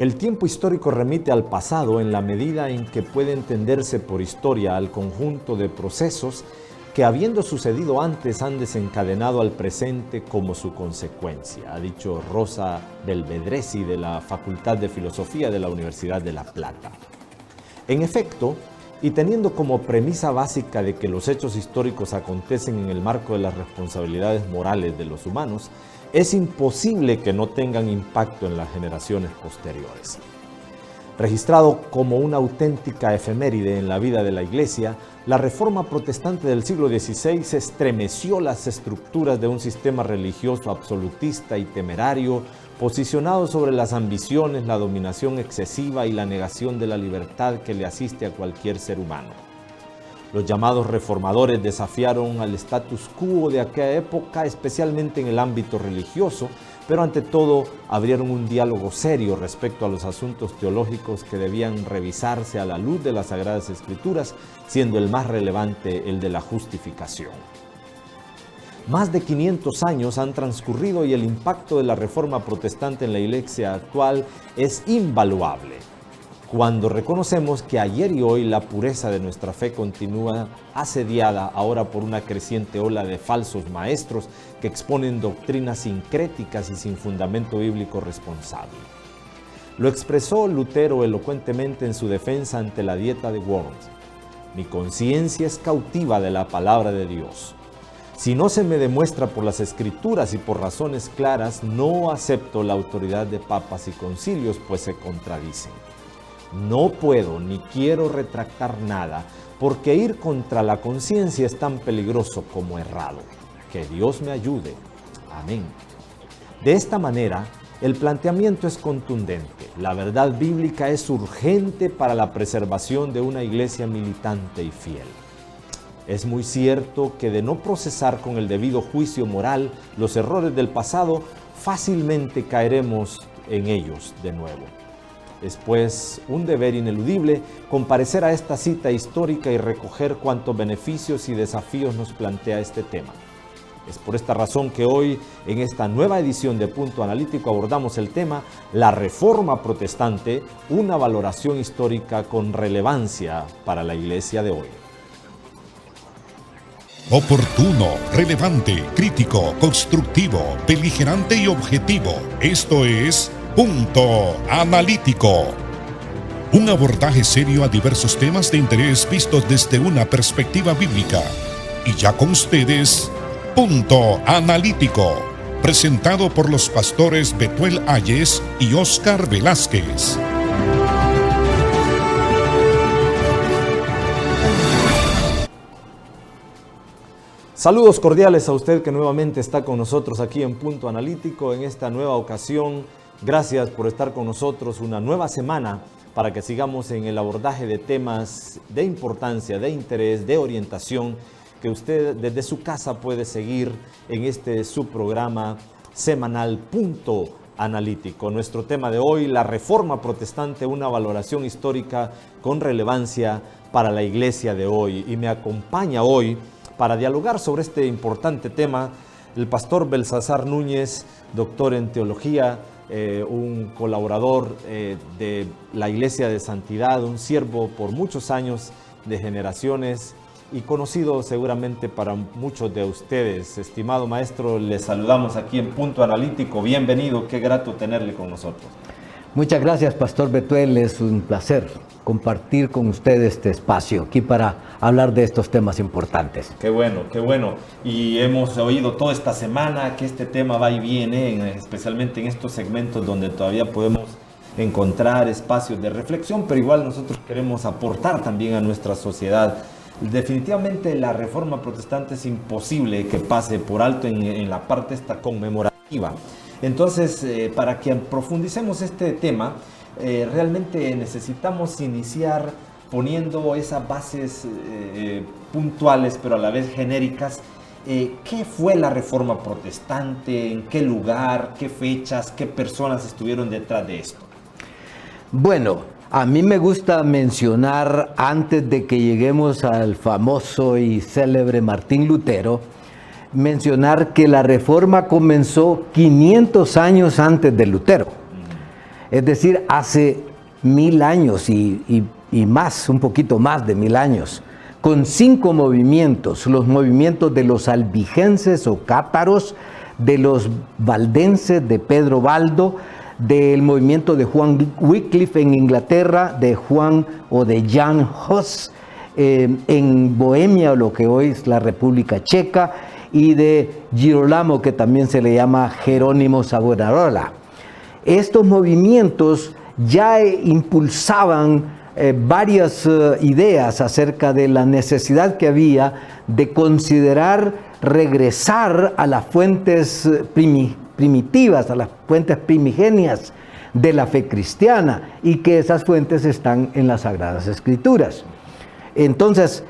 El tiempo histórico remite al pasado en la medida en que puede entenderse por historia al conjunto de procesos que, habiendo sucedido antes, han desencadenado al presente como su consecuencia, ha dicho Rosa Belvedresi de la Facultad de Filosofía de la Universidad de La Plata. En efecto, y teniendo como premisa básica de que los hechos históricos acontecen en el marco de las responsabilidades morales de los humanos, es imposible que no tengan impacto en las generaciones posteriores. Registrado como una auténtica efeméride en la vida de la Iglesia, la Reforma Protestante del siglo XVI estremeció las estructuras de un sistema religioso absolutista y temerario, posicionado sobre las ambiciones, la dominación excesiva y la negación de la libertad que le asiste a cualquier ser humano. Los llamados reformadores desafiaron al status quo de aquella época, especialmente en el ámbito religioso, pero ante todo abrieron un diálogo serio respecto a los asuntos teológicos que debían revisarse a la luz de las Sagradas Escrituras, siendo el más relevante el de la justificación. Más de 500 años han transcurrido y el impacto de la Reforma Protestante en la Iglesia actual es invaluable. Cuando reconocemos que ayer y hoy la pureza de nuestra fe continúa asediada ahora por una creciente ola de falsos maestros que exponen doctrinas sincréticas y sin fundamento bíblico responsable. Lo expresó Lutero elocuentemente en su defensa ante la Dieta de Worms. Mi conciencia es cautiva de la palabra de Dios. Si no se me demuestra por las Escrituras y por razones claras, no acepto la autoridad de papas y concilios, pues se contradicen. No puedo ni quiero retractar nada, porque ir contra la conciencia es tan peligroso como errado. Que Dios me ayude. Amén. De esta manera, el planteamiento es contundente. La verdad bíblica es urgente para la preservación de una iglesia militante y fiel. Es muy cierto que de no procesar con el debido juicio moral los errores del pasado, fácilmente caeremos en ellos de nuevo. Es pues un deber ineludible comparecer a esta cita histórica y recoger cuantos beneficios y desafíos nos plantea este tema. Es por esta razón que hoy, en esta nueva edición de Punto Analítico, abordamos el tema La Reforma Protestante, una valoración histórica con relevancia para la Iglesia de hoy. Oportuno, relevante, crítico, constructivo, beligerante y objetivo. Esto es Punto Analítico. Un abordaje serio a diversos temas de interés vistos desde una perspectiva bíblica. Y ya con ustedes, Punto Analítico, presentado por los pastores Betuel Ayes y Óscar Velázquez. Saludos cordiales a usted que nuevamente está con nosotros aquí en Punto Analítico en esta nueva ocasión. Gracias por estar con nosotros una nueva semana para que sigamos en el abordaje de temas de importancia, de interés, de orientación que usted desde su casa puede seguir en este subprograma semanal Punto Analítico. Nuestro tema de hoy, la Reforma Protestante, una valoración histórica con relevancia para la Iglesia de hoy. Y me acompaña hoy para dialogar sobre este importante tema el pastor Belsasar Núñez, doctor en teología, un colaborador de la Iglesia de Santidad, un siervo por muchos años de generaciones y conocido seguramente para muchos de ustedes. Estimado maestro, le saludamos aquí en Punto Analítico. Bienvenido, qué grato tenerle con nosotros. Muchas gracias, pastor Betuel. Es un placer compartir con usted este espacio aquí para hablar de estos temas importantes. Qué bueno, qué bueno. Y hemos oído toda esta semana que este tema va y viene, especialmente en estos segmentos donde todavía podemos encontrar espacios de reflexión, pero igual nosotros queremos aportar también a nuestra sociedad. Definitivamente la Reforma Protestante es imposible que pase por alto en la parte esta conmemorativa. Entonces, para que profundicemos este tema, realmente necesitamos iniciar poniendo esas bases puntuales, pero a la vez genéricas. ¿Qué fue la Reforma Protestante? ¿En qué lugar? ¿Qué fechas? ¿Qué personas estuvieron detrás de esto? Bueno, a mí me gusta mencionar, antes de que lleguemos al famoso y célebre Martín Lutero, mencionar que la Reforma comenzó 500 años antes de Lutero. Es decir, hace 1000 años y más, un poquito más de 1000 años, con 5 movimientos: los movimientos de los albigenses o cátaros, de los valdenses de Pedro Baldo, del movimiento de Juan Wycliffe en Inglaterra, de Juan o de Jan Hus en Bohemia, o lo que hoy es la República Checa, y de Girolamo, que también se le llama Jerónimo Savonarola. Estos movimientos ya impulsaban varias ideas acerca de la necesidad que había de considerar regresar a las fuentes primitivas, a las fuentes primigenias de la fe cristiana, y que esas fuentes están en las Sagradas Escrituras. Entonces,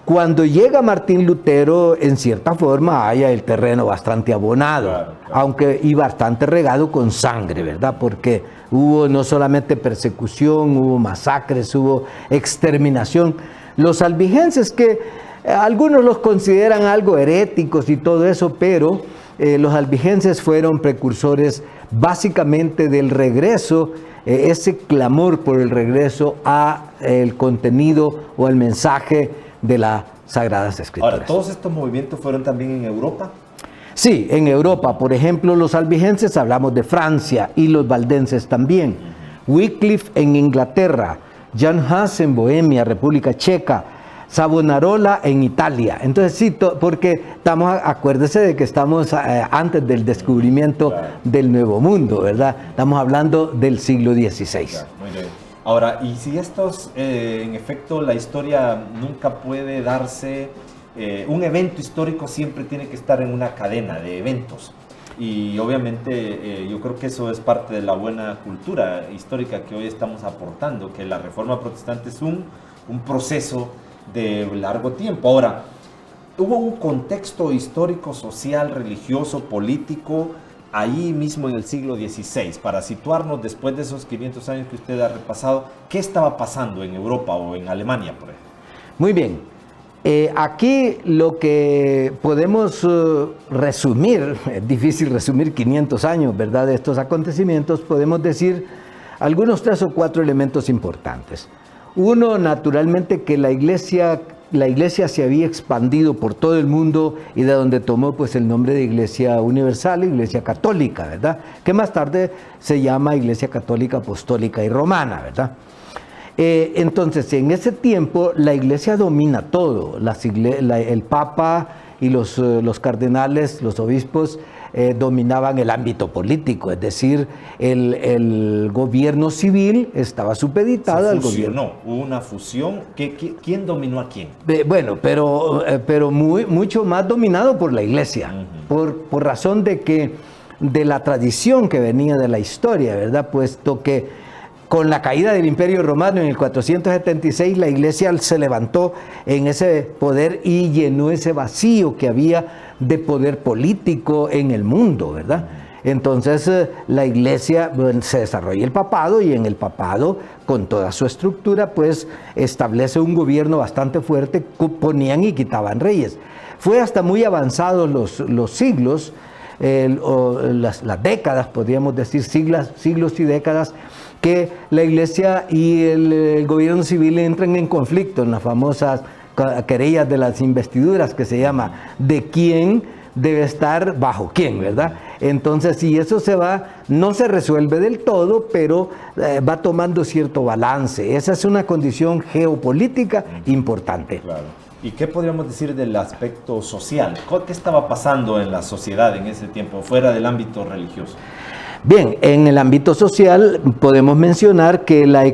cuando llega Martín Lutero, en cierta forma haya el terreno bastante abonado, claro. Aunque y bastante regado con sangre, ¿verdad? Porque hubo no solamente persecución, hubo masacres, hubo exterminación. Los albigenses, que algunos los consideran algo heréticos y todo eso, pero los albigenses fueron precursores básicamente del regreso, ese clamor por el regreso a el contenido o el mensaje de las Sagradas Escrituras. Ahora, ¿todos estos movimientos fueron también en Europa? Sí, en Europa. Por ejemplo, los albigenses, hablamos de Francia, y los valdenses también. Wycliffe en Inglaterra, Jan Hus en Bohemia, República Checa, Savonarola en Italia. Entonces sí, porque acuérdese de que estamos antes del descubrimiento del Nuevo Mundo, ¿verdad? Estamos hablando del siglo XVI. Claro, muy bien. Ahora, y si estos, en efecto, la historia nunca puede darse, un evento histórico siempre tiene que estar en una cadena de eventos. Y obviamente yo creo que eso es parte de la buena cultura histórica que hoy estamos aportando, que la Reforma Protestante es un proceso de largo tiempo. Ahora, hubo un contexto histórico, social, religioso, político, ahí mismo en el siglo XVI, para situarnos después de esos 500 años que usted ha repasado, ¿qué estaba pasando en Europa o en Alemania, por ejemplo? Muy bien. Aquí lo que podemos resumir, es difícil resumir 500 años, ¿verdad?, de estos acontecimientos, podemos decir algunos 3 o 4 elementos importantes. Uno, naturalmente, que la iglesia se había expandido por todo el mundo, y de donde tomó pues el nombre de Iglesia Universal, Iglesia Católica, ¿verdad?, que más tarde se llama Iglesia Católica Apostólica y Romana, ¿verdad? Entonces, en ese tiempo la iglesia domina todo. El Papa y los cardenales, los obispos, dominaban el ámbito político, es decir, el gobierno civil estaba supeditado al gobierno. Hubo una fusión. ¿Quién dominó a quién? Bueno, pero mucho más dominado por la iglesia, por razón de la tradición que venía de la historia, ¿verdad? Puesto que con la caída del Imperio Romano en el 476, la iglesia se levantó en ese poder y llenó ese vacío que había de poder político en el mundo, ¿verdad? Entonces la iglesia, se desarrolla el papado, y en el papado, con toda su estructura, pues establece un gobierno bastante fuerte, ponían y quitaban reyes. Fue hasta muy avanzados los siglos, las décadas, podríamos decir, siglos y décadas, que la iglesia y el gobierno civil entran en conflicto en las famosas querellas de las investiduras, que se llama de quién debe estar bajo quién, ¿verdad? Entonces, si eso no se resuelve del todo, pero va tomando cierto balance. Esa es una condición geopolítica importante. Claro. ¿Y qué podríamos decir del aspecto social? ¿Qué estaba pasando en la sociedad en ese tiempo, fuera del ámbito religioso? Bien, en el ámbito social podemos mencionar que la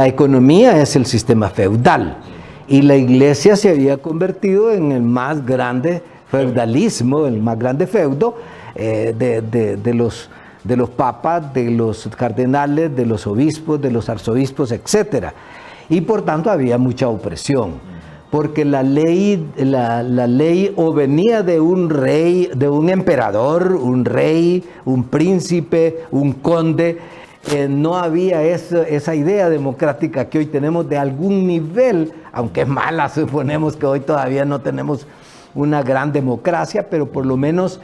economía es el sistema feudal, y la iglesia se había convertido en el más grande feudalismo, el más grande feudo de los papas, de los cardenales, de los obispos, de los arzobispos, etc. Y por tanto había mucha opresión, porque la ley o venía de un rey, de un emperador, un rey, un príncipe, un conde. No había esa idea democrática que hoy tenemos de algún nivel, aunque es mala, suponemos que hoy todavía no tenemos una gran democracia, pero por lo menos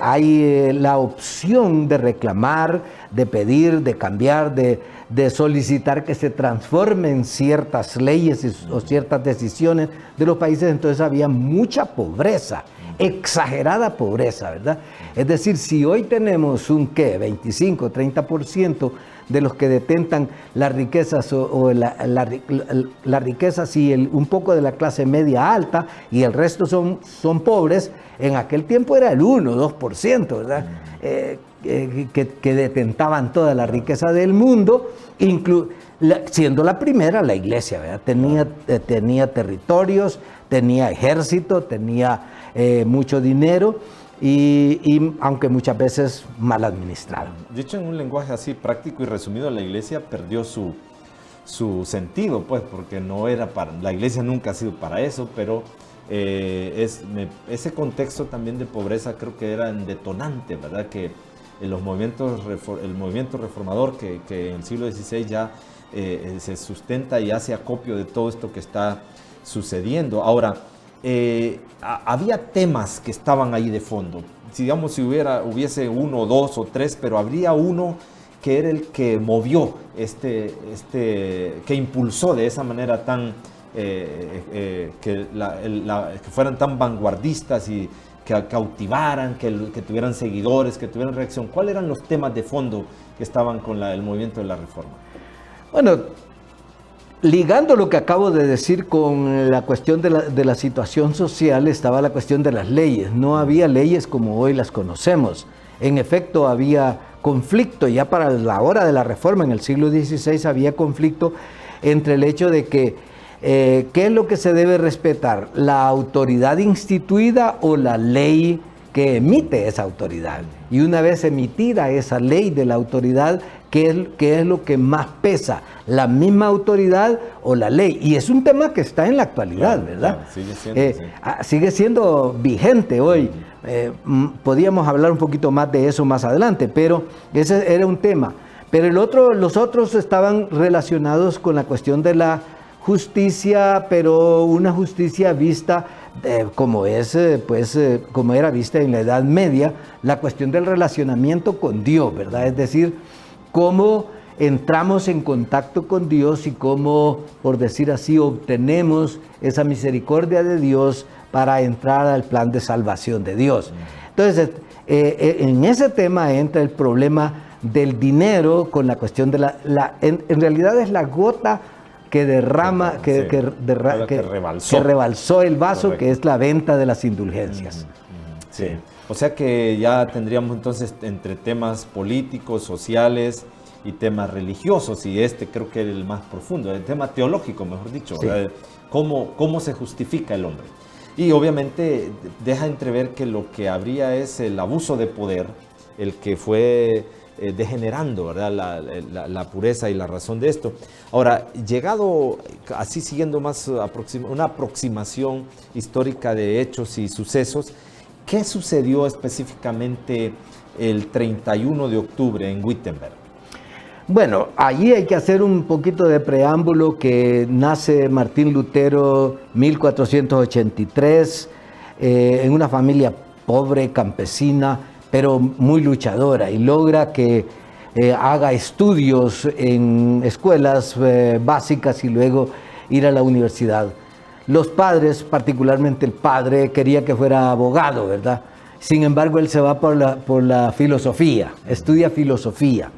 hay la opción de reclamar, de pedir, de cambiar, de solicitar que se transformen ciertas leyes o ciertas decisiones de los países. Entonces había mucha pobreza, exagerada pobreza, ¿verdad? Es decir, si hoy tenemos un 25, 30% de los que detentan las riquezas las riquezas y un poco de la clase media alta y el resto son pobres, en aquel tiempo era el 1, 2%, ¿verdad? Que detentaban toda la riqueza del mundo, siendo la primera la iglesia, ¿verdad? Tenía territorios, tenía ejército, tenía mucho dinero y aunque muchas veces mal administrado. Dicho en un lenguaje así práctico y resumido, la iglesia perdió su sentido, pues, porque no era la iglesia nunca ha sido para eso, pero ese contexto también de pobreza creo que era un detonante, ¿verdad? Que el movimiento reformador que en el siglo XVI ya se sustenta y hace acopio de todo esto que está sucediendo. Ahora, había temas que estaban ahí de fondo. Digamos, si hubiese 1, 2 o 3, pero habría uno que era el que movió, que impulsó de esa manera tan, que fueran tan vanguardistas y que cautivaran, que tuvieran seguidores, que tuvieran reacción. ¿Cuáles eran los temas de fondo que estaban con el movimiento de la Reforma? Bueno, ligando lo que acabo de decir con la cuestión de la situación social, estaba la cuestión de las leyes. No había leyes como hoy las conocemos. En efecto, había conflicto. Ya para la hora de la Reforma, en el siglo XVI, había conflicto entre el hecho de que ¿qué es lo que se debe respetar? ¿La autoridad instituida o la ley que emite esa autoridad? Y una vez emitida esa ley de la autoridad, ¿qué es lo que más pesa? ¿La misma autoridad o la ley? Y es un tema que está en la actualidad, claro, ¿verdad? Claro, sigue siendo vigente hoy. Podíamos hablar un poquito más de eso más adelante, pero ese era un tema. Pero los otros estaban relacionados con la cuestión de la justicia, pero una justicia vista como era vista en la Edad Media, la cuestión del relacionamiento con Dios, ¿verdad? Es decir, cómo entramos en contacto con Dios y cómo, por decir así, obtenemos esa misericordia de Dios para entrar al plan de salvación de Dios. Entonces, en ese tema entra el problema del dinero con la cuestión de en realidad es la gota que derrama, que rebalsó el vaso, correcto, que es la venta de las indulgencias. Sí. O sea que ya tendríamos entonces entre temas políticos, sociales y temas religiosos, y creo que es el más profundo, el tema teológico, mejor dicho, sí. ¿Cómo se justifica el hombre? Y obviamente deja entrever que lo que habría es el abuso de poder, el que fue degenerando, ¿verdad? La pureza y la razón de esto. Ahora, llegado así siguiendo más una aproximación histórica de hechos y sucesos, ¿qué sucedió específicamente el 31 de octubre en Wittenberg? Bueno, allí hay que hacer un poquito de preámbulo, que nace Martín Lutero 1483 en una familia pobre, campesina, pero muy luchadora, y logra que haga estudios en escuelas básicas y luego ir a la universidad. Los padres, particularmente el padre, quería que fuera abogado, ¿verdad? Sin embargo, él se va por la filosofía, estudia filosofía.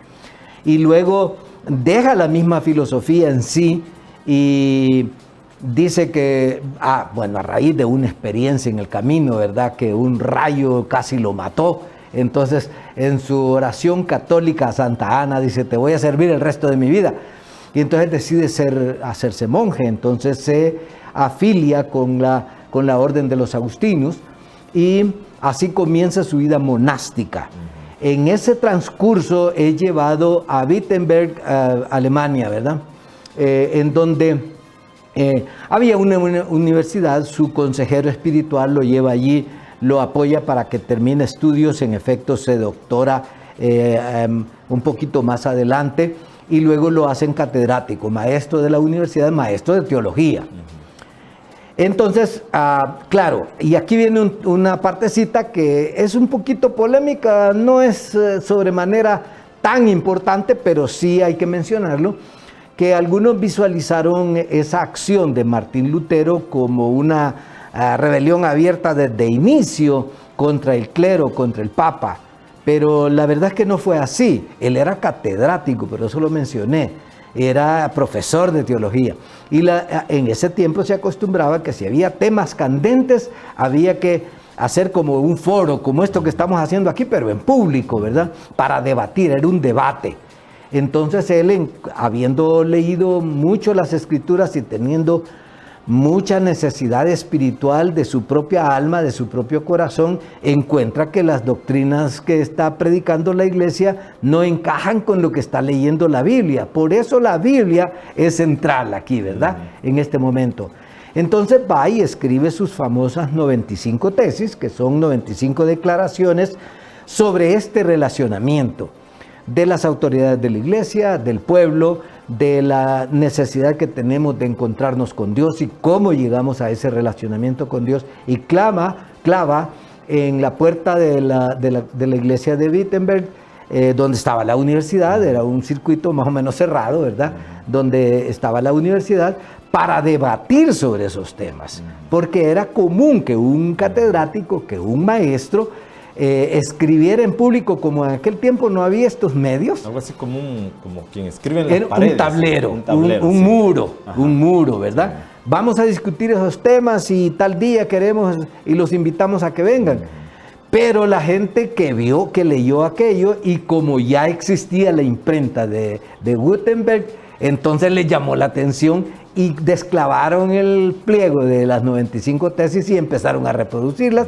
Y luego deja la misma filosofía en sí y dice que, a raíz de una experiencia en el camino, ¿verdad?, que un rayo casi lo mató. Entonces, en su oración católica a Santa Ana, dice: te voy a servir el resto de mi vida. Y entonces decide hacerse monje. Entonces se afilia con la orden de los agustinos y así comienza su vida monástica. En ese transcurso es llevado a Wittenberg, Alemania, ¿verdad? En donde había una universidad, su consejero espiritual lo lleva allí, lo apoya para que termine estudios, en efecto se doctora un poquito más adelante y luego lo hacen catedrático, maestro de la universidad, maestro de teología. Entonces, claro, y aquí viene una partecita que es un poquito polémica, no es sobremanera tan importante, pero sí hay que mencionarlo, que algunos visualizaron esa acción de Martín Lutero como una rebelión abierta desde inicio contra el clero, contra el Papa, pero la verdad es que no fue así. Él era catedrático, pero eso lo mencioné, era profesor de teología, y en ese tiempo se acostumbraba que si había temas candentes, había que hacer como un foro, como esto que estamos haciendo aquí, pero en público, ¿verdad? Para debatir, era un debate. Entonces él, habiendo leído mucho las Escrituras y teniendo mucha necesidad espiritual de su propia alma, de su propio corazón, encuentra que las doctrinas que está predicando la iglesia no encajan con lo que está leyendo la Biblia. Por eso la Biblia es central aquí, ¿verdad? En este momento. Entonces va y escribe sus famosas 95 tesis, que son 95 declaraciones sobre este relacionamiento de las autoridades de la iglesia, del pueblo, de la necesidad que tenemos de encontrarnos con Dios y cómo llegamos a ese relacionamiento con Dios, y clava en la puerta de la iglesia de Wittenberg, donde estaba la universidad, era un circuito más o menos cerrado, ¿verdad? Donde estaba la universidad, para debatir sobre esos temas, porque era común que un catedrático, que un maestro, escribiera en público, como en aquel tiempo no había estos medios. Algo así como quien escribe en las paredes. Un tablero, un sí. muro, ¿verdad? Sí. Vamos a discutir esos temas y tal día queremos y los invitamos a que vengan. Pero la gente que vio, que leyó aquello, y como ya existía la imprenta de Gutenberg, entonces les llamó la atención y desclavaron el pliego de las 95 tesis y empezaron a reproducirlas.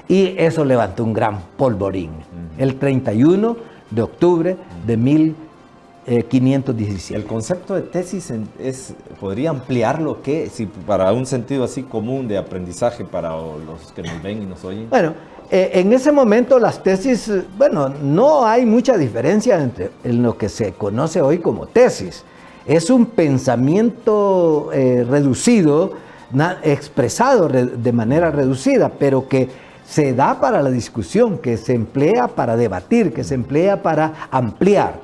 Y eso levantó un gran polvorín. El 31 de octubre de 1517. El concepto de tesis podría ampliarlo, que si para un sentido así común de aprendizaje para los que nos ven y nos oyen. Bueno, en ese momento las tesis, bueno, no hay mucha diferencia en lo que se conoce hoy como tesis. Es un pensamiento reducido, expresado de manera reducida, pero que se da para la discusión, que se emplea para debatir, que se emplea para ampliar.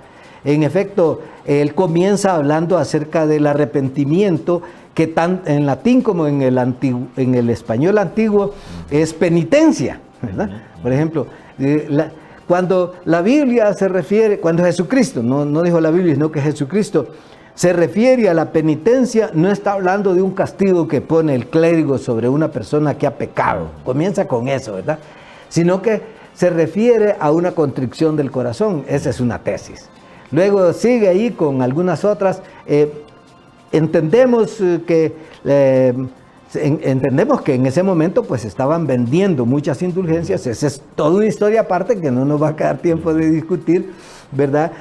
En efecto, él comienza hablando acerca del arrepentimiento, que tanto en latín como en el español antiguo es penitencia, ¿verdad? Por ejemplo, cuando la Biblia se refiere, cuando Jesucristo, no dijo la Biblia, sino que Jesucristo se refiere a la penitencia, no está hablando de un castigo que pone el clérigo sobre una persona que ha pecado. Comienza con eso, ¿verdad? Sino que se refiere a una contrición del corazón. Esa es una tesis. Luego sigue ahí con algunas otras. Entendemos que en ese momento pues estaban vendiendo muchas indulgencias. Esa es toda una historia aparte que no nos va a quedar tiempo de discutir, ¿verdad?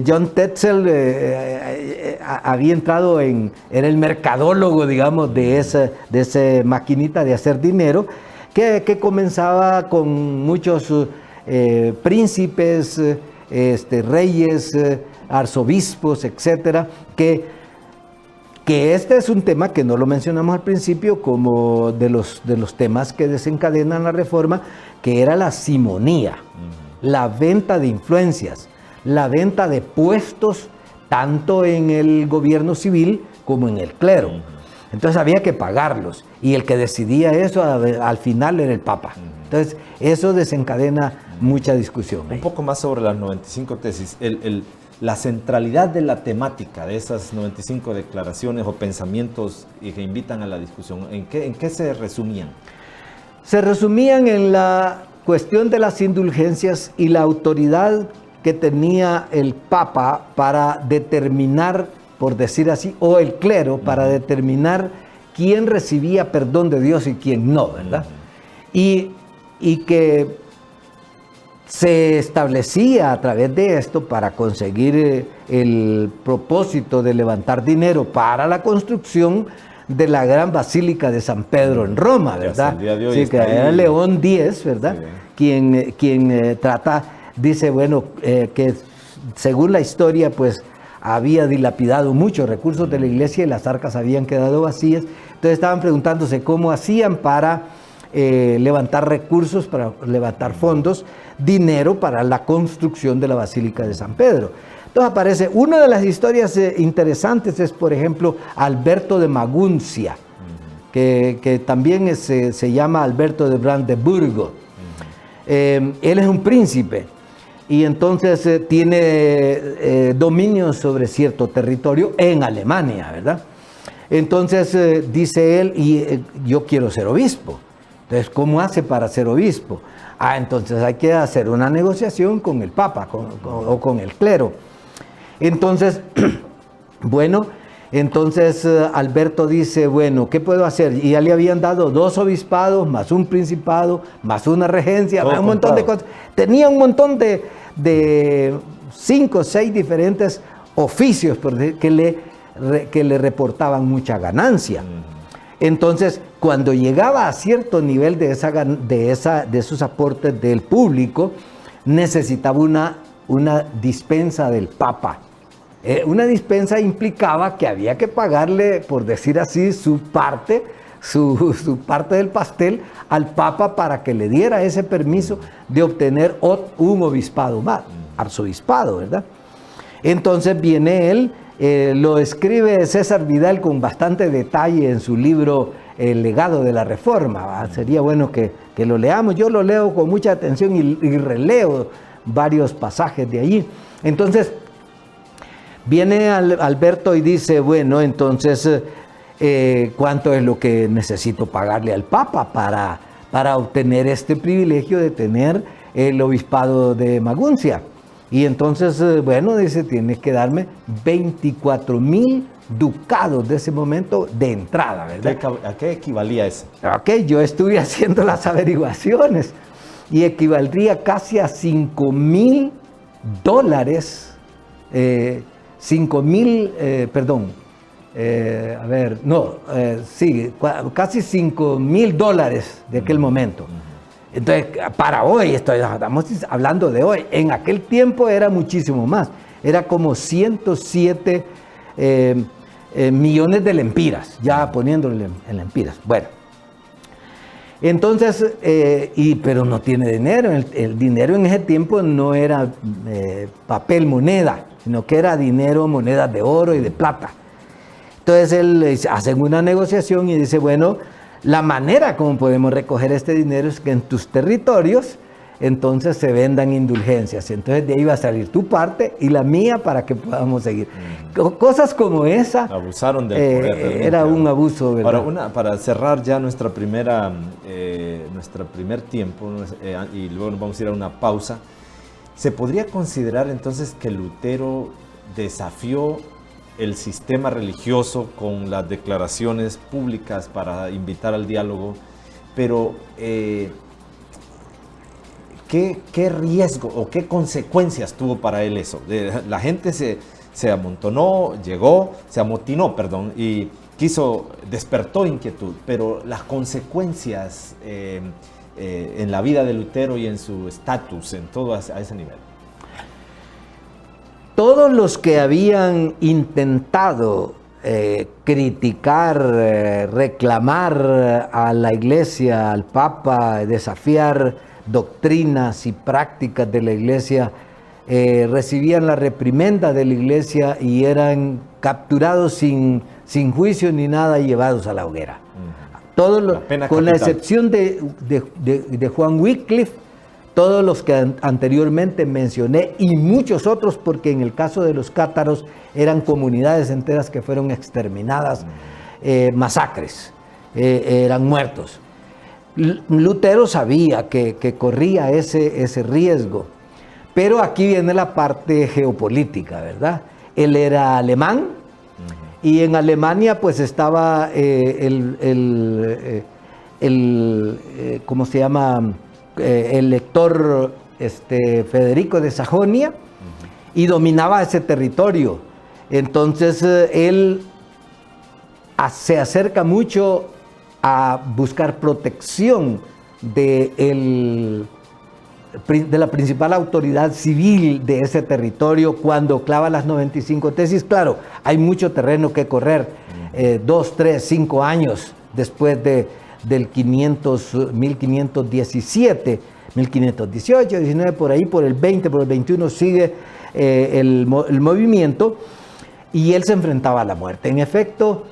John Tetzel había entrado era el mercadólogo, digamos, de esa maquinita de hacer dinero, que comenzaba con muchos príncipes, reyes, arzobispos, etcétera, que este es un tema que no lo mencionamos al principio, como de los temas que desencadenan la reforma, que era la simonía, la venta de influencias, la venta de puestos tanto en el gobierno civil como en el clero. Entonces había que pagarlos, y el que decidía eso al final era el Papa. Entonces eso desencadena mucha discusión. Un poco más sobre las 95 tesis, la centralidad de la temática de esas 95 declaraciones o pensamientos que invitan a la discusión, ¿en qué se resumían? Se resumían en la cuestión de las indulgencias y la autoridad que tenía el Papa para determinar, por decir así, o el clero, para determinar quién recibía perdón de Dios y quién no, ¿verdad? Y que se establecía a través de esto, para conseguir el propósito de levantar dinero para la construcción de la gran Basílica de San Pedro en Roma, ¿verdad? Sí, que era León X, ¿verdad? Sí. Quien dice, bueno, que según la historia, pues había dilapidado muchos recursos de la iglesia y las arcas habían quedado vacías, Entonces estaban preguntándose cómo hacían para levantar recursos, para levantar fondos, dinero para la construcción de la Basílica de San Pedro. Entonces aparece, una de las historias interesantes es, por ejemplo, Alberto de Maguncia, que también se llama Alberto de Brandeburgo. Él es un príncipe y entonces tiene dominio sobre cierto territorio en Alemania, ¿verdad? Entonces dice él, yo quiero ser obispo. Entonces, ¿cómo hace para ser obispo? Entonces hay que hacer una negociación con el Papa o con el clero. Entonces, bueno, Alberto dice, bueno, ¿qué puedo hacer? Y ya le habían dado 2 obispados, más un principado, más una regencia, más un montón de cosas. Tenía un montón de 5 o 6 diferentes oficios que le reportaban mucha ganancia. Entonces, cuando llegaba a cierto nivel de esos aportes del público, necesitaba una dispensa del Papa. Una dispensa implicaba que había que pagarle, por decir así, su parte del pastel al Papa para que le diera ese permiso de obtener un obispado más, arzobispado, ¿verdad? Entonces viene él, lo escribe César Vidal con bastante detalle en su libro El legado de la Reforma, ¿va? Sería bueno que lo leamos. Yo lo leo con mucha atención y releo varios pasajes de allí. Entonces viene Alberto y dice, bueno, entonces, ¿cuánto es lo que necesito pagarle al Papa para obtener este privilegio de tener el obispado de Maguncia? Y entonces, bueno, dice, tienes que darme 24,000 ducados de ese momento de entrada, ¿verdad? ¿A qué equivalía eso? Ok, yo estuve haciendo las averiguaciones y equivaldría casi a $5,000. Casi $5,000 de aquel momento. Entonces, para hoy, estamos hablando de hoy, en aquel tiempo era muchísimo más, era como 107 millones de lempiras, ya poniéndole en lempiras. Bueno, entonces, pero no tiene dinero, el dinero en ese tiempo no era papel moneda, sino que era dinero, monedas de oro y de plata. Entonces él hace una negociación y dice, bueno, la manera como podemos recoger este dinero es que en tus territorios entonces se vendan indulgencias. Entonces de ahí va a salir tu parte y la mía para que podamos seguir. Cosas como esa. Abusaron del poder. Era un abuso, ¿verdad? Para cerrar ya nuestro primer tiempo, y luego nos vamos a ir a una pausa, ¿se podría considerar entonces que Lutero desafió el sistema religioso con las declaraciones públicas para invitar al diálogo? Pero ¿qué riesgo o qué consecuencias tuvo para él eso? La gente se amontonó, se amotinó, y despertó inquietud, pero las consecuencias en la vida de Lutero y en su estatus, en todo a ese nivel. Todos los que habían intentado criticar, reclamar a la Iglesia, al Papa, desafiar doctrinas y prácticas de la Iglesia, recibían la reprimenda de la Iglesia y eran capturados sin juicio ni nada y llevados a la hoguera. Todos con la excepción de Juan Wycliffe, todos los que anteriormente mencioné y muchos otros, porque en el caso de los cátaros eran comunidades enteras que fueron exterminadas, masacres, eran muertos. Lutero sabía que corría ese riesgo, pero aquí viene la parte geopolítica, ¿verdad? Él era alemán y en Alemania pues estaba ¿cómo se llama? El lector Federico de Sajonia y dominaba ese territorio. Entonces él se acerca mucho a buscar protección del de la principal autoridad civil de ese territorio cuando clava las 95 tesis. Claro, hay mucho terreno que correr, 2, 3, 5 años después del 1517, 1518, 19, por ahí, por el 20, por el 21 sigue el movimiento, y él se enfrentaba a la muerte. En efecto,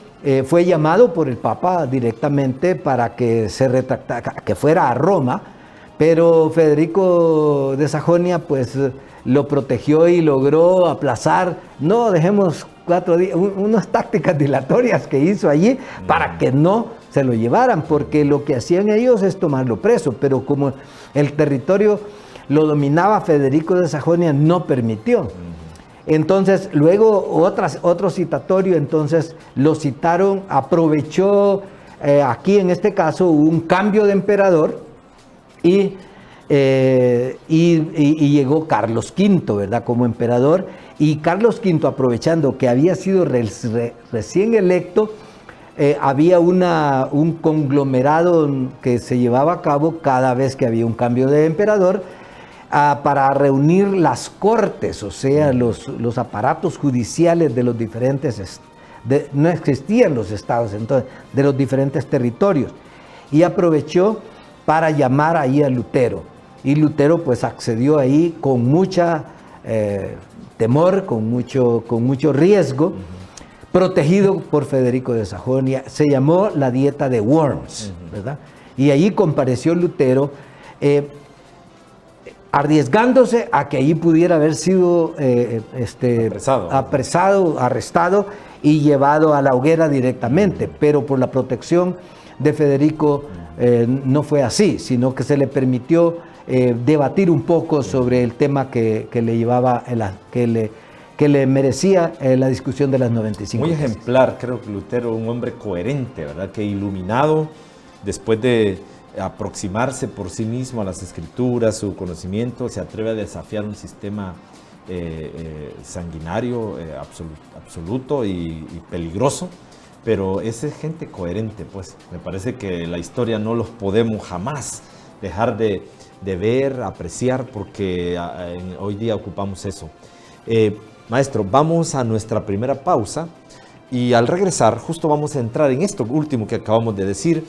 fue llamado por el Papa directamente para que se retractara, que fuera a Roma, pero Federico de Sajonia pues lo protegió y logró aplazar, no dejemos 4 días, unas tácticas dilatorias que hizo allí para que no se lo llevaran, porque lo que hacían ellos es tomarlo preso, pero como el territorio lo dominaba Federico de Sajonia, no permitió. Entonces, luego otro citatorio, entonces lo citaron, aprovechó, aquí en este caso hubo un cambio de emperador y llegó Carlos V, ¿verdad?, como emperador, y Carlos V, aprovechando que había sido recién electo, había un conglomerado que se llevaba a cabo cada vez que había un cambio de emperador, para reunir las cortes, o sea, los aparatos judiciales de los diferentes, no existían los estados entonces, de los diferentes territorios, y aprovechó para llamar ahí a Lutero, y Lutero pues accedió ahí con mucha temor, con mucho riesgo, protegido por Federico de Sajonia. Se llamó la Dieta de Worms, ¿verdad? Y allí compareció Lutero, arriesgándose a que allí pudiera haber sido apresado, arrestado y llevado a la hoguera directamente, pero por la protección de Federico no fue así, sino que se le permitió debatir un poco sobre el tema que le llevaba, que le merecía la discusión de las 95. Muy ejemplar, creo que Lutero, un hombre coherente, ¿verdad?, que iluminado, después de aproximarse por sí mismo a las escrituras, su conocimiento, se atreve a desafiar un sistema sanguinario, absoluto y peligroso, pero es gente coherente, pues. Me parece que la historia no los podemos jamás dejar de ver, apreciar, porque hoy día ocupamos eso. Maestro, vamos a nuestra primera pausa y al regresar justo vamos a entrar en esto último que acabamos de decir.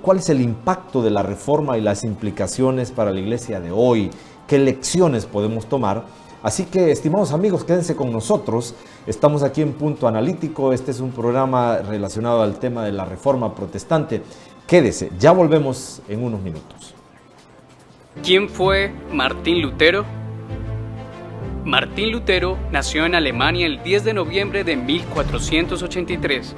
¿Cuál es el impacto de la reforma y las implicaciones para la iglesia de hoy? ¿Qué lecciones podemos tomar? Así que, estimados amigos, quédense con nosotros. Estamos aquí en Punto Analítico. Este es un programa relacionado al tema de la reforma protestante. Quédese, ya volvemos en unos minutos. ¿Quién fue Martín Lutero? Martín Lutero nació en Alemania el 10 de noviembre de 1483.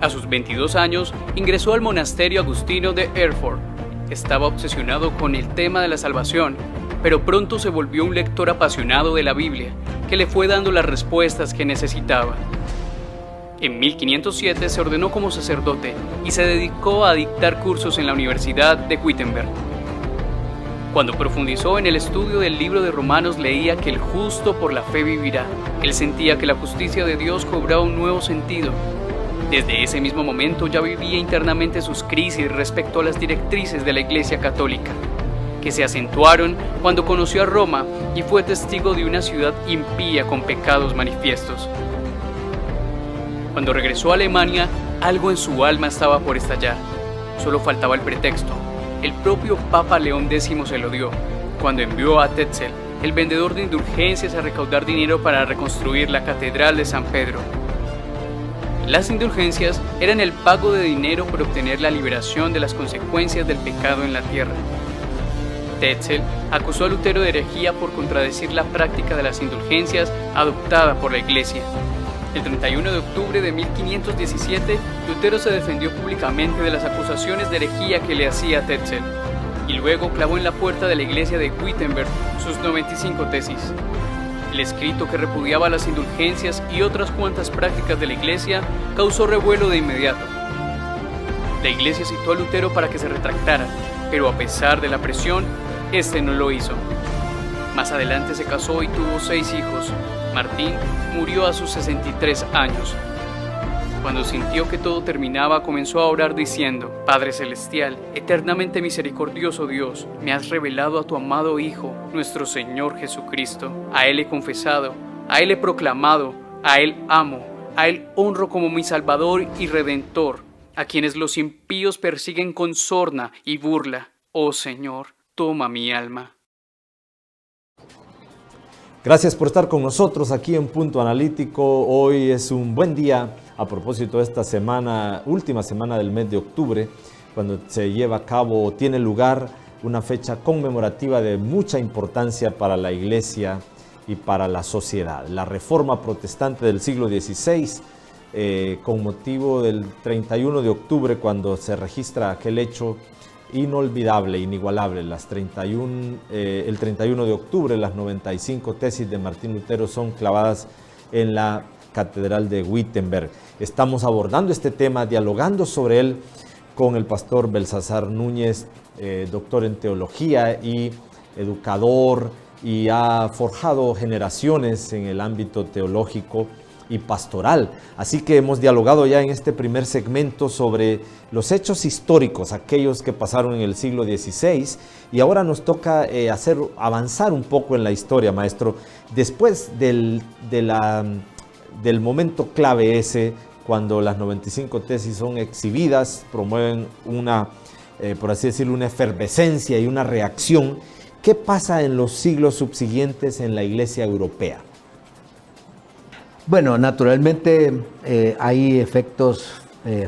A sus 22 años ingresó al monasterio agustino de Erfurt. Estaba obsesionado con el tema de la salvación, pero pronto se volvió un lector apasionado de la Biblia, que le fue dando las respuestas que necesitaba. En 1507 se ordenó como sacerdote y se dedicó a dictar cursos en la Universidad de Wittenberg. Cuando profundizó en el estudio del libro de Romanos, leía que el justo por la fe vivirá. Él sentía que la justicia de Dios cobraba un nuevo sentido. Desde ese mismo momento ya vivía internamente sus crisis respecto a las directrices de la Iglesia Católica, que se acentuaron cuando conoció a Roma y fue testigo de una ciudad impía con pecados manifiestos. Cuando regresó a Alemania, algo en su alma estaba por estallar. Solo faltaba el pretexto. El propio Papa León X se lo dio, cuando envió a Tetzel, el vendedor de indulgencias, a recaudar dinero para reconstruir la Catedral de San Pedro. Las indulgencias eran el pago de dinero por obtener la liberación de las consecuencias del pecado en la tierra. Tetzel acusó a Lutero de herejía por contradecir la práctica de las indulgencias adoptada por la Iglesia. El 31 de octubre de 1517, Lutero se defendió públicamente de las acusaciones de herejía que le hacía Tetzel, y luego clavó en la puerta de la iglesia de Wittenberg sus 95 tesis. El escrito, que repudiaba las indulgencias y otras cuantas prácticas de la iglesia, causó revuelo de inmediato. La iglesia citó a Lutero para que se retractara, pero a pesar de la presión, este no lo hizo. Más adelante se casó y tuvo 6 hijos. Martín murió a sus 63 años. Cuando sintió que todo terminaba, comenzó a orar diciendo: Padre Celestial, eternamente misericordioso Dios, me has revelado a tu amado Hijo, nuestro Señor Jesucristo. A Él he confesado, a Él he proclamado, a Él amo, a Él honro como mi Salvador y Redentor, a quienes los impíos persiguen con sorna y burla. Oh Señor, toma mi alma. Gracias por estar con nosotros aquí en Punto Analítico. Hoy es un buen día a propósito de esta semana, última semana del mes de octubre, cuando se lleva a cabo, tiene lugar una fecha conmemorativa de mucha importancia para la Iglesia y para la sociedad. La Reforma Protestante del siglo XVI, con motivo del 31 de octubre, cuando se registra aquel hecho inolvidable, inigualable. El 31 de octubre, las 95 tesis de Martín Lutero son clavadas en la Catedral de Wittenberg. Estamos abordando este tema, dialogando sobre él con el pastor Belsasar Núñez, doctor en teología y educador, y ha forjado generaciones en el ámbito teológico y pastoral. Así que hemos dialogado ya en este primer segmento sobre los hechos históricos, aquellos que pasaron en el siglo XVI, y ahora nos toca avanzar un poco en la historia, maestro. Después del momento clave ese, cuando las 95 tesis son exhibidas, promueven una, por así decirlo, una efervescencia y una reacción. ¿Qué pasa en los siglos subsiguientes en la Iglesia europea? Bueno, naturalmente hay efectos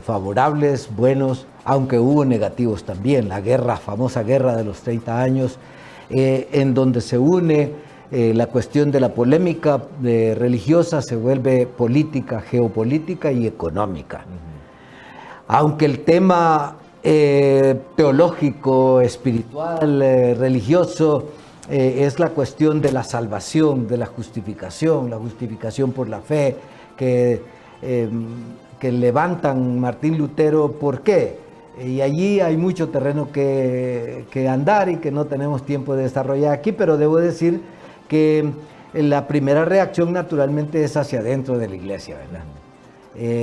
favorables, buenos, aunque hubo negativos también. La famosa guerra de los 30 años, en donde se une la cuestión de la polémica religiosa, se vuelve política, geopolítica y económica. Aunque el tema teológico, espiritual, religioso, es la cuestión de la salvación, de la justificación por la fe, que levantan Martín Lutero. ¿Por qué? Y allí hay mucho terreno que andar y que no tenemos tiempo de desarrollar aquí, pero debo decir que la primera reacción naturalmente es hacia adentro de la Iglesia, ¿verdad?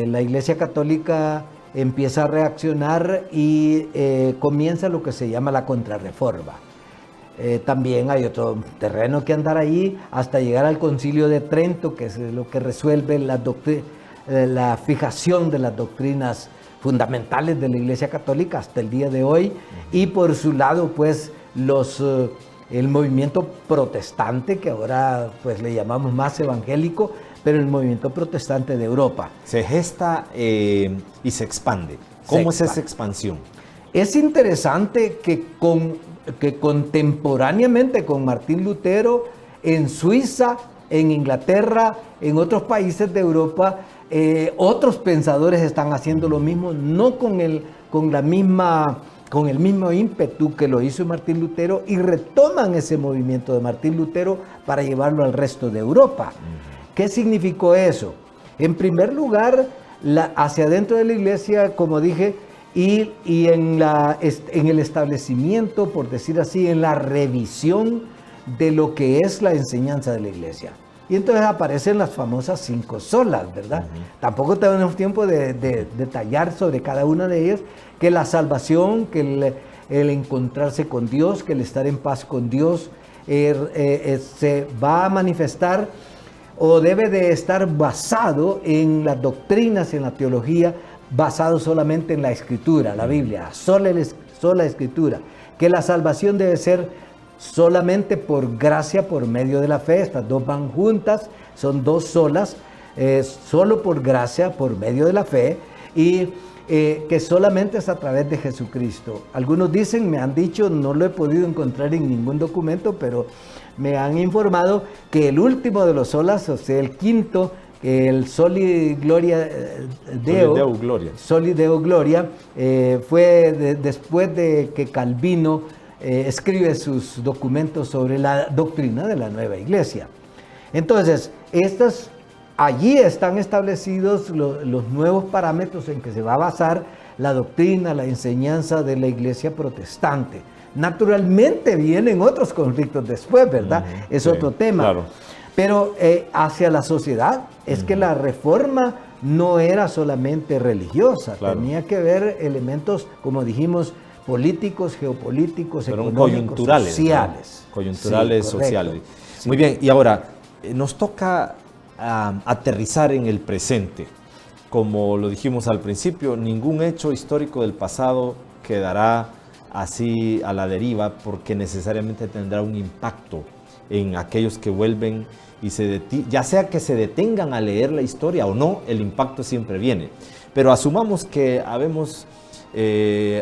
La Iglesia Católica empieza a reaccionar y comienza lo que se llama la Contrarreforma. También hay otro terreno que andar ahí hasta llegar al Concilio de Trento, que es lo que resuelve la fijación de las doctrinas fundamentales de la Iglesia Católica hasta el día de hoy. Y por su lado, pues, el movimiento protestante, que ahora pues le llamamos más evangélico, pero el movimiento protestante de Europa. Se gesta y se expande. ¿Cómo es esa expansión? Es interesante que contemporáneamente con Martín Lutero, en Suiza, en Inglaterra, en otros países de Europa, otros pensadores están haciendo lo mismo, no con el mismo ímpetu que lo hizo Martín Lutero, y retoman ese movimiento de Martín Lutero para llevarlo al resto de Europa. ¿Qué significó eso? En primer lugar, hacia adentro de la Iglesia, como dije, y en el establecimiento, por decir así, en la revisión de lo que es la enseñanza de la Iglesia. Y entonces aparecen las famosas 5 solas, ¿verdad? Tampoco tenemos tiempo de detallar sobre cada una de ellas, que la salvación, que el encontrarse con Dios, que el estar en paz con Dios, se va a manifestar o debe de estar basado en las doctrinas, en la teología, basado solamente en la Escritura, la Biblia, sola Escritura, que la salvación debe ser solamente por gracia, por medio de la fe. Estas dos van juntas, son dos solas, solo por gracia, por medio de la fe, y que solamente es a través de Jesucristo. Algunos dicen, me han dicho, no lo he podido encontrar en ningún documento, pero me han informado que el último de los solas, o sea, el quinto, el Soli Gloria Deo, Soli Deo Gloria, fue después de que Calvino escribe sus documentos sobre la doctrina de la nueva iglesia. Entonces, allí están establecidos los nuevos parámetros en que se va a basar la doctrina, la enseñanza de la iglesia protestante. Naturalmente vienen otros conflictos después, ¿verdad? Es otro tema. Claro. Pero hacia la sociedad es que la Reforma no era solamente religiosa, Claro. tenía que ver elementos, como dijimos, políticos, geopolíticos, Fueron económicos, coyunturales, sociales. ¿no? Coyunturales, Sí, correcto. sociales. Sí. Muy bien, y ahora nos toca aterrizar en el presente. Como lo dijimos al principio, ningún hecho histórico del pasado quedará así a la deriva, porque necesariamente tendrá un impacto en aquellos que vuelven y ya sea que se detengan a leer la historia o no, el impacto siempre viene. Pero asumamos que habemos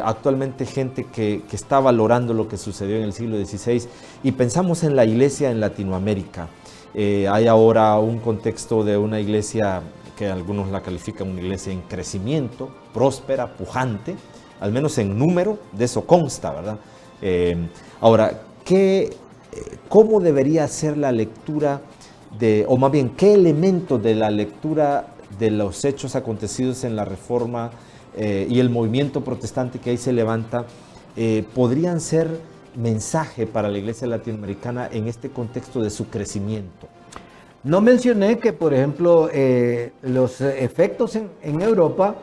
actualmente gente que está valorando lo que sucedió en el siglo XVI y pensamos en la iglesia en Latinoamérica. Hay ahora un contexto de una iglesia que algunos la califican una iglesia en crecimiento, próspera, pujante, al menos en número, de eso consta, ¿verdad? Ahora, ¿cómo debería ser la lectura o más bien, qué elementos de la lectura de los hechos acontecidos en la Reforma y el movimiento protestante que ahí se levanta podrían ser mensaje para la iglesia latinoamericana en este contexto de su crecimiento? No mencioné que, por ejemplo, los efectos en Europa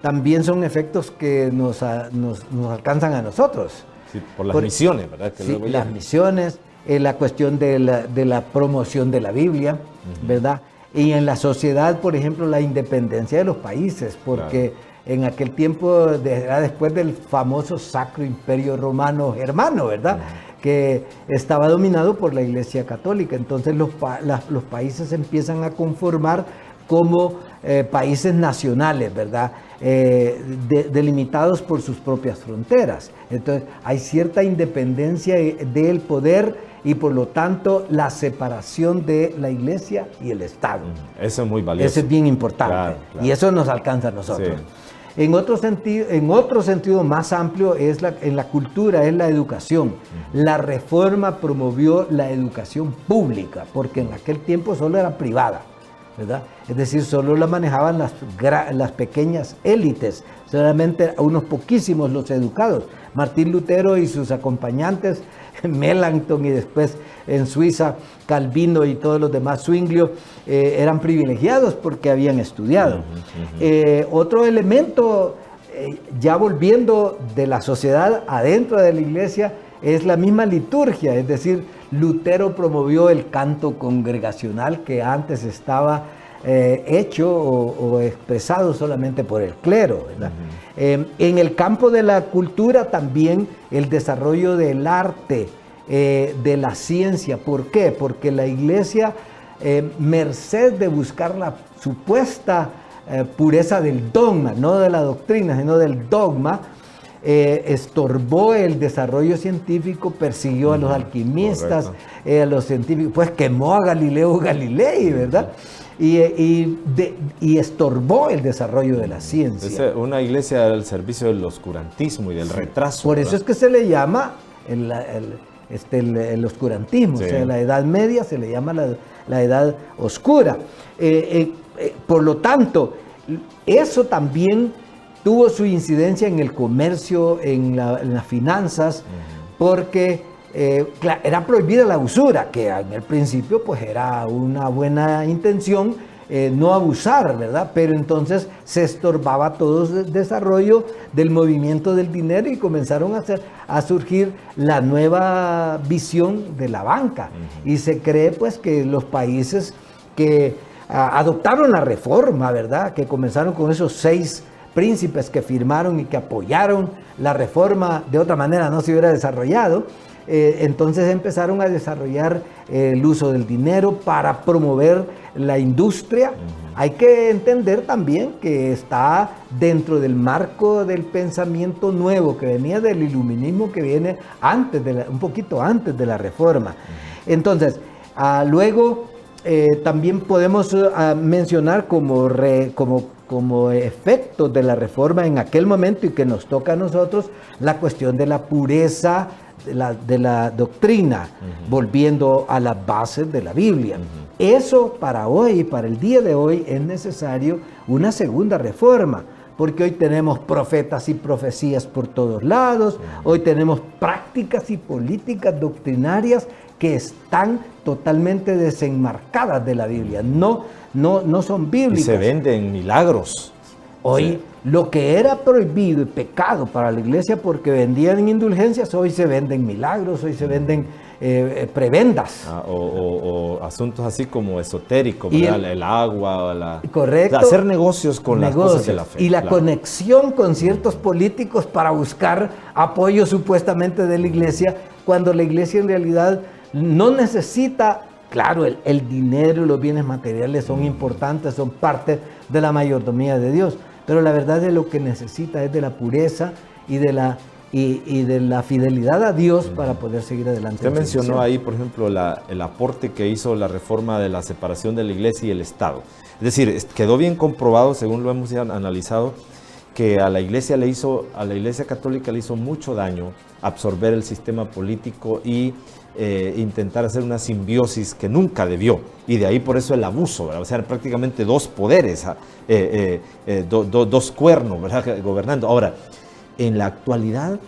también son efectos que nos alcanzan a nosotros. Sí, por las misiones, ¿verdad? Que Sí, luego las ya... misiones, la cuestión de la promoción de la Biblia, ¿verdad? Y en la sociedad, por ejemplo, la independencia de los países, porque en aquel tiempo era después del famoso Sacro Imperio Romano Germano, ¿verdad? Que estaba dominado por la Iglesia Católica. Entonces los países empiezan a conformar como países nacionales, ¿verdad? Delimitados por sus propias fronteras. Entonces hay cierta independencia del poder y por lo tanto la separación de la Iglesia y el Estado. Eso es muy valioso. Eso es bien importante. Claro, claro. Y eso nos alcanza a nosotros. Sí. En otro sentido más amplio en la cultura, es la educación. La Reforma promovió la educación pública, porque en aquel tiempo solo era privada, ¿verdad? Es decir, solo la manejaban las pequeñas élites, solamente a unos poquísimos los educados. Martín Lutero y sus acompañantes, Melanchthon y después en Suiza, Calvino y todos los demás, Zwinglio, eran privilegiados porque habían estudiado. Otro elemento, ya volviendo de la sociedad adentro de la iglesia, es la misma liturgia, es decir, Lutero promovió el canto congregacional que antes estaba hecho o expresado solamente por el clero, ¿verdad? En el campo de la cultura también el desarrollo del arte, de la ciencia. ¿Por qué? Porque la iglesia, merced de buscar la supuesta pureza del dogma, no de la doctrina, sino del dogma, estorbó el desarrollo científico, persiguió a los alquimistas, a los científicos, pues quemó a Galileo Galilei, ¿verdad? Y estorbó el desarrollo de la ciencia. Es una iglesia al servicio del oscurantismo y del retraso. Por eso es que se le llama el oscurantismo, Sí. o sea, la Edad Media se le llama la Edad Oscura. Por lo tanto, eso también tuvo su incidencia en el comercio, en las finanzas, porque era prohibida la usura, que en el principio pues era una buena intención, no abusar, ¿verdad? Pero entonces se estorbaba todo el desarrollo del movimiento del dinero y comenzaron a surgir la nueva visión de la banca. Y se cree pues que los países que adoptaron la reforma, ¿verdad? Que comenzaron con esos 6 príncipes que firmaron y que apoyaron la reforma, de otra manera no se hubiera desarrollado. Entonces empezaron a desarrollar el uso del dinero para promover la industria. Hay que entender también que está dentro del marco del pensamiento nuevo que venía del iluminismo, que viene un poquito antes de la reforma. Entonces, luego también podemos mencionar como efectos de la reforma en aquel momento y que nos toca a nosotros, la cuestión de la pureza de la doctrina, volviendo a las bases de la Biblia. Eso para hoy, para el día de hoy, es necesario una segunda reforma, porque hoy tenemos profetas y profecías por todos lados, hoy tenemos prácticas y políticas doctrinarias que están totalmente desenmarcadas de la Biblia, no son bíblicas. Y se venden milagros. Hoy Sí. lo que era prohibido y pecado para la iglesia porque vendían indulgencias, hoy se venden milagros, hoy se venden prebendas. O asuntos así como esotéricos, Y ¿verdad? El agua, correcto, hacer negocios con las cosas de la fe. y la claro. conexión con ciertos políticos para buscar apoyo supuestamente de la iglesia, cuando la iglesia en realidad no necesita. Claro, el dinero y los bienes materiales son importantes, son parte de la mayordomía de Dios, pero la verdad de lo que necesita es de la pureza y de la fidelidad a Dios para poder seguir adelante. Usted mencionó ahí, por ejemplo, el aporte que hizo la reforma de la separación de la iglesia y el Estado. Es decir, quedó bien comprobado, según lo hemos ya analizado, que a la iglesia católica le hizo mucho daño absorber el sistema político y intentar hacer una simbiosis que nunca debió. Y de ahí por eso el abuso, ¿verdad? O sea, prácticamente dos poderes, dos cuernos, ¿verdad? Gobernando. Ahora, en la actualidad,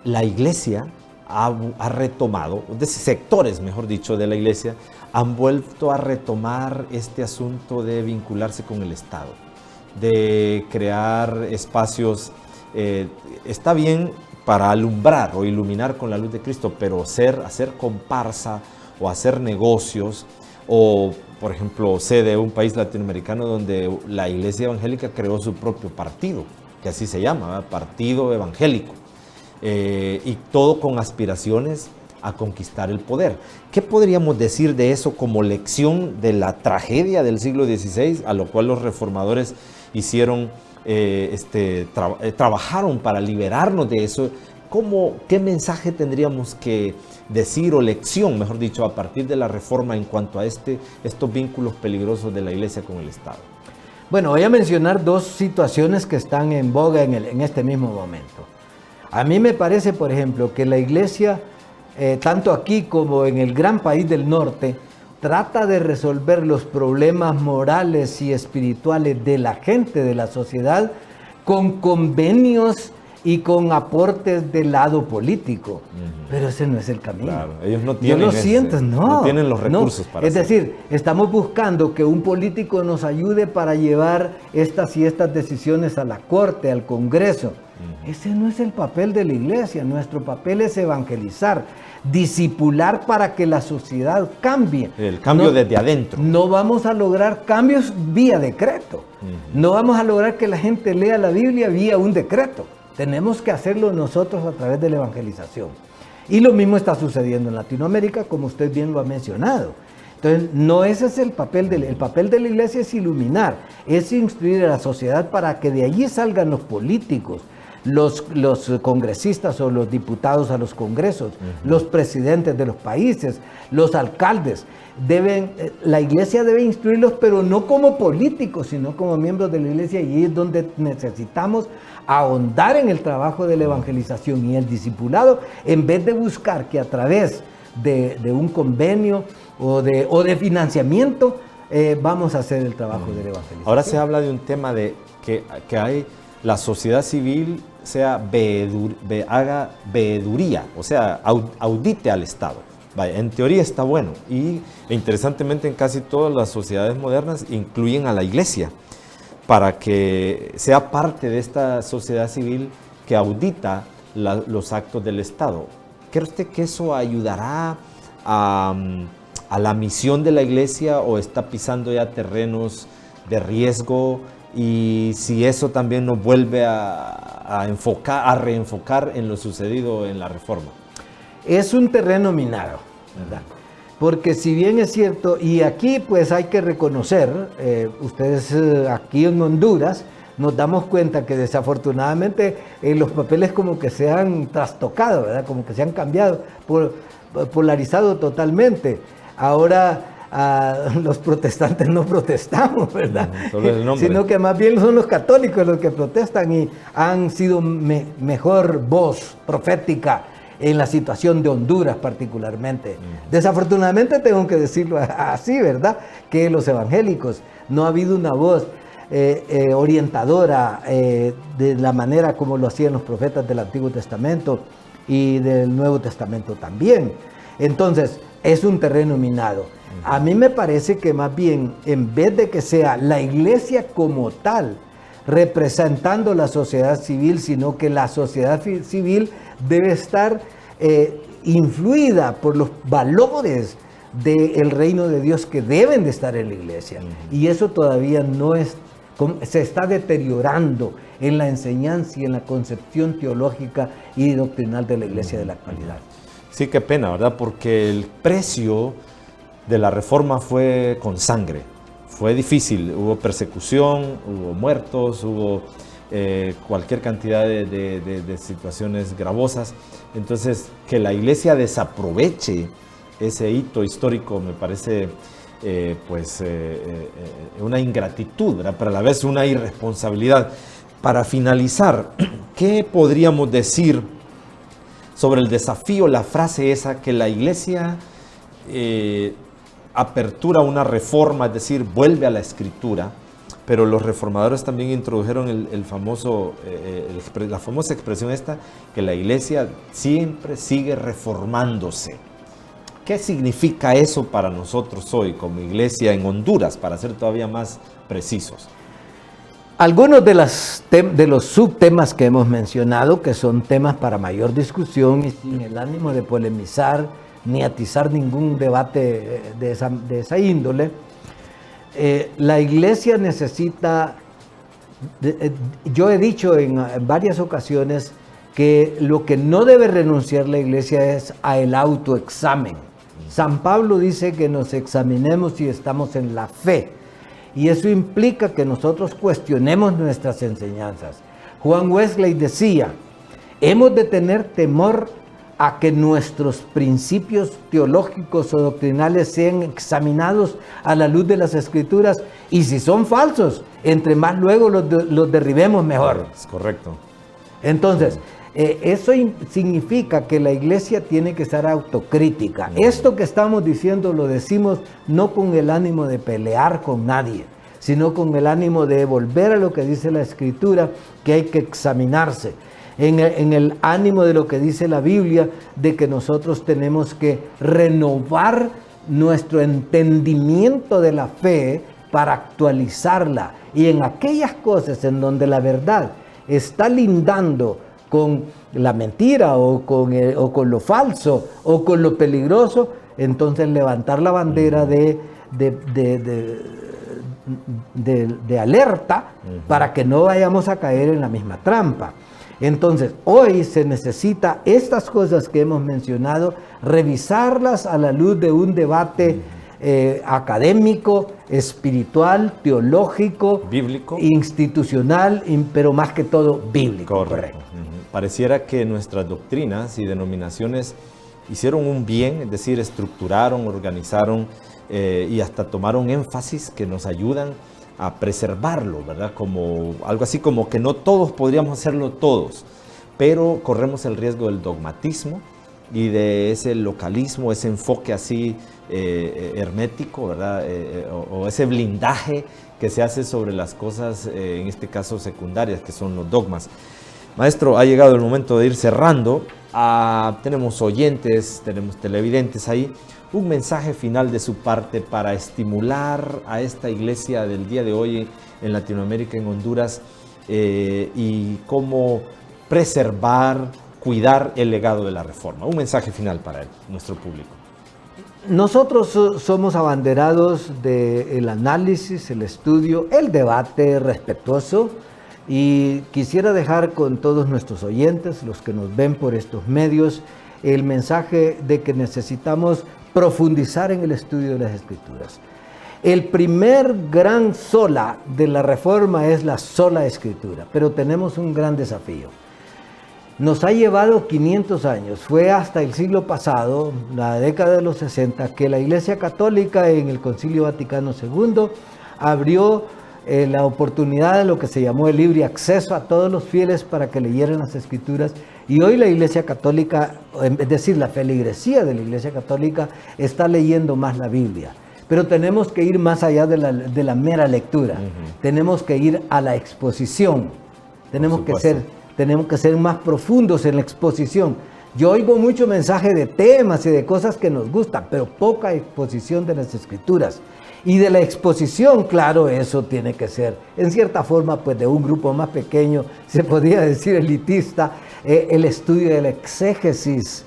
la iglesia ha retomado, sectores, mejor dicho, de la iglesia, han vuelto a retomar este asunto de vincularse con el Estado, de crear espacios, está bien para alumbrar o iluminar con la luz de Cristo, pero hacer comparsa o hacer negocios, o por ejemplo, sé de un país latinoamericano donde la iglesia evangélica creó su propio partido, que así se llama, ¿verdad? Partido Evangélico, y todo con aspiraciones a conquistar el poder. ¿Qué podríamos decir de eso como lección de la tragedia del siglo XVI, a lo cual los reformadores hicieron, trabajaron para liberarnos de eso? ¿Qué mensaje tendríamos que decir, o lección, mejor dicho, a partir de la reforma en cuanto a estos vínculos peligrosos de la iglesia con el Estado? Bueno, voy a mencionar dos situaciones que están en boga en este mismo momento. A mí me parece, por ejemplo, que la iglesia, tanto aquí como en el gran país del norte, trata de resolver los problemas morales y espirituales de la gente, de la sociedad, con convenios y con aportes del lado político. Pero ese no es el camino. Claro, ellos no tienen, no tienen los recursos para hacerlo. Es hacerlo. decir, estamos buscando que un político nos ayude para llevar estas y estas decisiones a la corte, al Congreso. Ese no es el papel de la iglesia. Nuestro papel es evangelizar, discipular para que la sociedad cambie. El cambio desde adentro. No vamos a lograr cambios vía decreto. No vamos a lograr que la gente lea la Biblia vía un decreto. Tenemos que hacerlo nosotros a través de la evangelización. Y lo mismo está sucediendo en Latinoamérica, como usted bien lo ha mencionado. Entonces, no ese es el papel el papel de la iglesia, es iluminar, es instruir a la sociedad para que de allí salgan los políticos, los congresistas o los diputados a los congresos, los presidentes de los países, los alcaldes. La iglesia debe instruirlos, pero no como políticos, sino como miembros de la iglesia, y es donde necesitamos ahondar en el trabajo de la evangelización y el discipulado, en vez de buscar que a través de un convenio o de financiamiento vamos a hacer el trabajo de la evangelización. Ahora se habla de un tema de que hay la sociedad civil haga veeduría, o sea, audite al Estado. Vaya, en teoría está bueno, y interesantemente en casi todas las sociedades modernas incluyen a la iglesia para que sea parte de esta sociedad civil que audita los actos del Estado. ¿Cree usted que eso ayudará a la misión de la iglesia, o está pisando ya terrenos de riesgo? Y si eso también nos vuelve a reenfocar en lo sucedido en la reforma. Es un terreno minado, ¿verdad? Porque si bien es cierto, y aquí pues hay que reconocer, ustedes aquí en Honduras nos damos cuenta que desafortunadamente los papeles como que se han trastocado, ¿verdad? Como que se han cambiado, polarizado totalmente. Ahora los protestantes no protestamos, ¿verdad? Solo el nombre. Sino que más bien son los católicos los que protestan y han sido mejor voz profética en la situación de Honduras particularmente. Desafortunadamente tengo que decirlo así, ¿verdad? Que los evangélicos no ha habido una voz orientadora de la manera como lo hacían los profetas del Antiguo Testamento y del Nuevo Testamento también. Entonces, es un terreno minado. A mí me parece que más bien, en vez de que sea la iglesia como tal, representando la sociedad civil, sino que la sociedad civil debe estar influida por los valores del reino de Dios que deben de estar en la iglesia. Y eso todavía no es, se está deteriorando en la enseñanza y en la concepción teológica y doctrinal de la iglesia de la actualidad. Sí, qué pena, ¿verdad? Porque el precio de la reforma fue con sangre. Fue difícil, hubo persecución, hubo muertos, hubo cualquier cantidad de situaciones gravosas. Entonces, que la iglesia desaproveche ese hito histórico me parece una ingratitud, ¿verdad? Pero a la vez una irresponsabilidad. Para finalizar, ¿qué podríamos decir sobre el desafío, la frase esa, que la iglesia apertura una reforma, es decir, vuelve a la escritura, pero los reformadores también introdujeron la famosa expresión esta, que la iglesia siempre sigue reformándose? ¿Qué significa eso para nosotros hoy como iglesia en Honduras, para ser todavía más precisos? Algunos de los subtemas que hemos mencionado, que son temas para mayor discusión y sin el ánimo de polemizar ni atizar ningún debate de esa índole, la iglesia necesita, yo he dicho en varias ocasiones que lo que no debe renunciar la iglesia es al autoexamen. San Pablo dice que nos examinemos si estamos en la fe. Y eso implica que nosotros cuestionemos nuestras enseñanzas. Juan Wesley decía, hemos de tener temor a que nuestros principios teológicos o doctrinales sean examinados a la luz de las Escrituras, y si son falsos, entre más luego los derribemos mejor. Es correcto. Entonces, eso significa que la iglesia tiene que ser autocrítica. Esto que estamos diciendo lo decimos no con el ánimo de pelear con nadie, sino con el ánimo de volver a lo que dice la Escritura, que hay que examinarse. En el ánimo de lo que dice la Biblia, de que nosotros tenemos que renovar nuestro entendimiento de la fe para actualizarla. Y en aquellas cosas en donde la verdad está lindando con la mentira o con lo falso o con lo peligroso, entonces levantar la bandera de alerta para que no vayamos a caer en la misma trampa. Entonces, hoy se necesita estas cosas que hemos mencionado, revisarlas a la luz de un debate académico, espiritual, teológico, bíblico, institucional, pero más que todo bíblico. Correcto. Pareciera que nuestras doctrinas y denominaciones hicieron un bien, es decir, estructuraron, organizaron y hasta tomaron énfasis que nos ayudan a preservarlo, ¿verdad? Como algo así como que no todos podríamos hacerlo todos, pero corremos el riesgo del dogmatismo y de ese localismo, ese enfoque así hermético, ¿verdad? O ese blindaje que se hace sobre las cosas, en este caso secundarias, que son los dogmas. Maestro, ha llegado el momento de ir cerrando. Tenemos oyentes, tenemos televidentes ahí. Un mensaje final de su parte para estimular a esta iglesia del día de hoy en Latinoamérica, en Honduras, y cómo preservar, cuidar el legado de la reforma. Un mensaje final para nuestro público. Nosotros somos abanderados del análisis, el estudio, el debate respetuoso, y quisiera dejar con todos nuestros oyentes, los que nos ven por estos medios, el mensaje de que necesitamos profundizar en el estudio de las Escrituras. El primer gran sola de la reforma es la sola Escritura, pero tenemos un gran desafío. Nos ha llevado 500 años, fue hasta el siglo pasado, la década de los 60, que la Iglesia Católica en el Concilio Vaticano II abrió la oportunidad de lo que se llamó el libre acceso a todos los fieles para que leyeran las Escrituras, y hoy la Iglesia Católica, es decir, la feligresía de la Iglesia Católica está leyendo más la Biblia. Pero tenemos que ir más allá de la mera lectura. Tenemos que ir a la exposición. Tenemos que ser más profundos en la exposición. Yo oigo mucho mensaje de temas y de cosas que nos gustan, pero poca exposición de las Escrituras. Y de la exposición, claro, eso tiene que ser, en cierta forma, pues de un grupo más pequeño, se podría decir elitista, el estudio de la exégesis,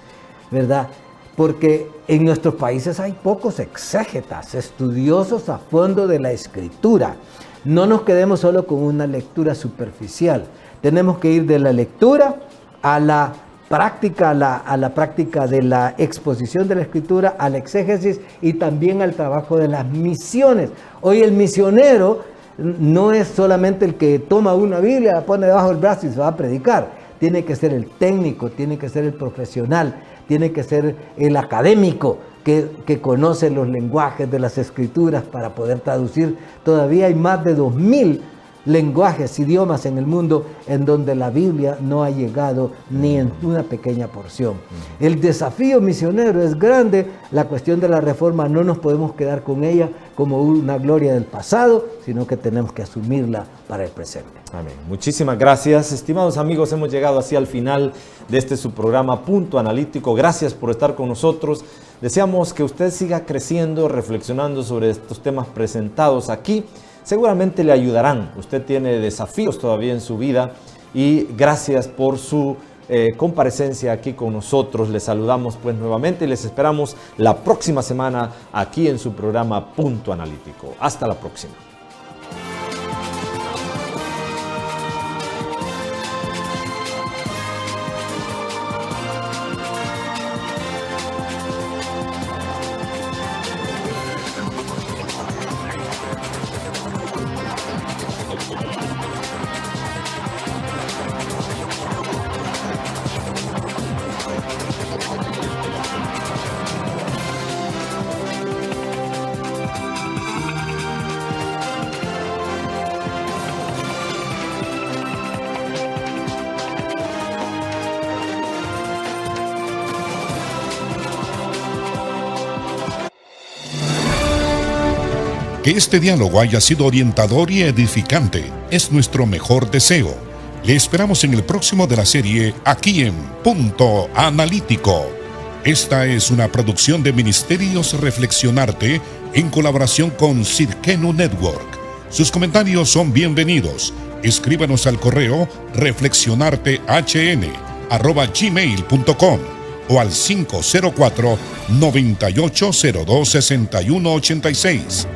¿verdad? Porque en nuestros países hay pocos exégetas, estudiosos a fondo de la Escritura. No nos quedemos solo con una lectura superficial. Tenemos que ir de la lectura a la práctica, a la práctica de la exposición de la Escritura, al exégesis y también al trabajo de las misiones. Hoy el misionero no es solamente el que toma una Biblia, la pone debajo del brazo y se va a predicar. Tiene que ser el técnico, tiene que ser el profesional, tiene que ser el académico que conoce los lenguajes de las Escrituras para poder traducir. Todavía hay más de 2000 lenguajes, idiomas en el mundo en donde la Biblia no ha llegado ni en una pequeña porción. El desafío misionero es grande. La cuestión de la reforma no nos podemos quedar con ella como una gloria del pasado, sino que tenemos que asumirla para el presente. Amén. Muchísimas gracias. Estimados amigos, hemos llegado así al final de su programa Punto Analítico. Gracias por estar con nosotros. Deseamos que usted siga creciendo, reflexionando sobre estos temas presentados aquí. Seguramente le ayudarán. Usted tiene desafíos todavía en su vida y gracias por su comparecencia aquí con nosotros. Les saludamos pues nuevamente y les esperamos la próxima semana aquí en su programa Punto Analítico. Hasta la próxima. Que este diálogo haya sido orientador y edificante es nuestro mejor deseo. Le esperamos en el próximo de la serie aquí en Punto Analítico. Esta es una producción de Ministerios Reflexionarte en colaboración con Cirquenu Network. Sus comentarios son bienvenidos. Escríbanos al correo reflexionartehn@gmail.com o al 504-9802-6186.